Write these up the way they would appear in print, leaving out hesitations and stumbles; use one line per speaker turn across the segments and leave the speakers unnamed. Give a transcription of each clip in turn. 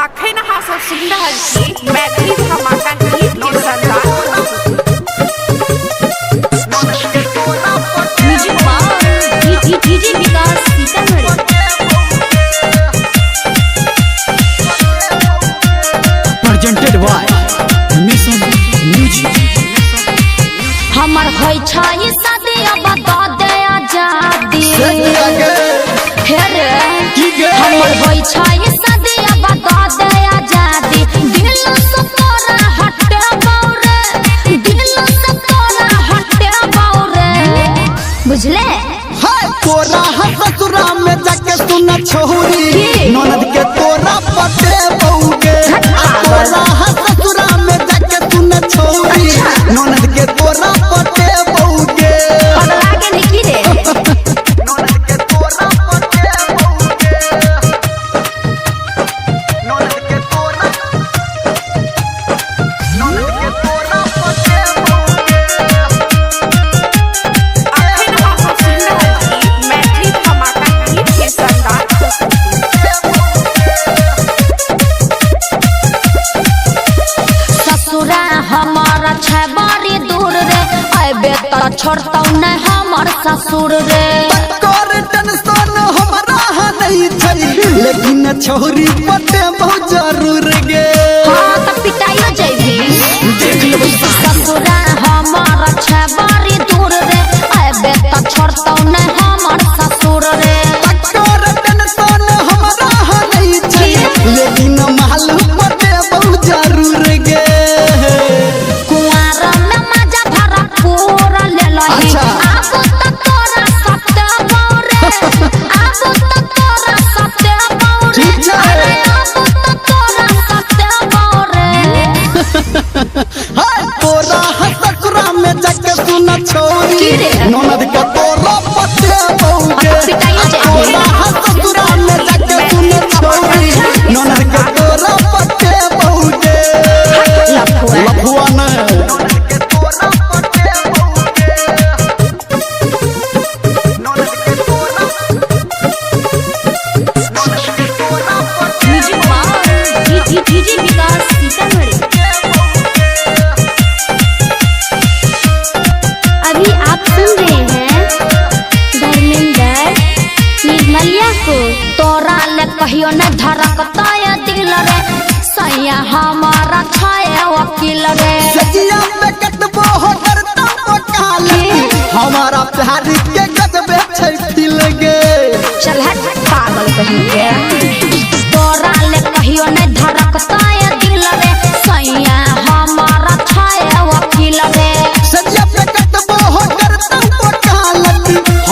अखन अहाँ सब सुनि रहल छी मैथिली धमाका गीत के संदान
music by DJ Vikas Sitamarhi.
Presented by mission music.
हमर होय छै शादी अब द दे आजादी हे रे हमर होय छै शादी अब द दे आजादी दिल से तोरा हटे बौरे दिल से तोरा हटे बौरे बुझले
हाय तोरा ससुरा में जाके सुन छोरी ननद के तोरा पटे बौगे तोरा ससुरा में जाके सुन छोरी ननद के तोरा पटे बौगे
पगला के निकी रे
ननद के तोरा पटे बौगे ननद के तोरा पटे बौगे।
अखन अहाँ सब सुनि रहल छी मैथिली धमाका गीत के संदान
ससुरा हमारा छै बड़ी दूर रे अबे त छोड़तौ नै हमर ससुर रे
कर टेंशन हमरा नहीं छै लेकिन छोरी पटे बहुत जरूर गे
हां त पिटाइयो जइबी ससुरा हमारा छै बड़ी दूर रे अबे त छोड़तौ नै हमर ससुर रे
कर टेंशन हमरा नहीं छै लेकिन मालूम पटे बहुत जरूर गे
कुंवार में मजा भरा पूरा ले लही
अच्छा।
आबो त तोरा सत्ते बौरे आबो त तोरा सत्ते बौरे
ठीक छै।
अरे आबो त तोरा सत्ते बौरे
हाय तोरा ससुरा में जाके सुन छोरी
की रे?
ननद के तोरा पटे बौगे
पिटाइयो जइबी।
तोरा ससुरा में जाके सुन छोरी ननद के तोरा पटे बौगे
लफुआ।
लफुआ नहीं ननद के तोरा पटे बौगे ननद के तोरा पटे
music by DJ Vikas Sitamarhi. अभी आप सुन रहे हैं धर्मेंद्र निर्मलिया को। तोरा ले कहियो न धड़कता या दिल रे सैया हमारा छाया वकील रे
सजिया में कटबो हो करता काल हमारा प्यार के गजबे छै दिल गे
चल हट पागल कहीं के तोरा ले कहियो न धड़कता या दिल रे सैया हमारा छाया वकील रे
सजिया में कटबो हो करता काल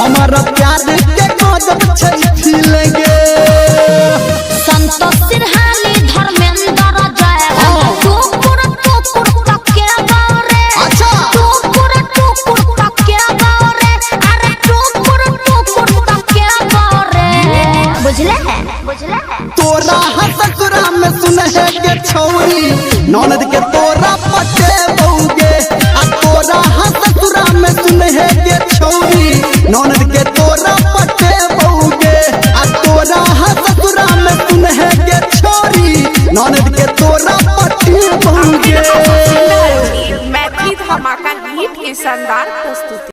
हमारा प्यार के गजब छै दिल गे
संतोष सिरहानी धर्मेंद्र जय टुकुर टुकुर तके गौरे
अच्छा।
टुकुर टुकुर तके गौरे अरे टुकुर टुकुर तके गौरे बुझले
तोरा ससुरा में सुन है के छोरी ननद के तोरा पटे बौगे आ तोरा ससुरा में सुन है के छोरी ननद के तोरा पटे बौगे आ तोरा ससुरा में सुन है के छोरी ननद के तोरा पटे
अखन
बौगे
अहाँ सब सुनि रहल छी मैथिली धमाका गीत के संदान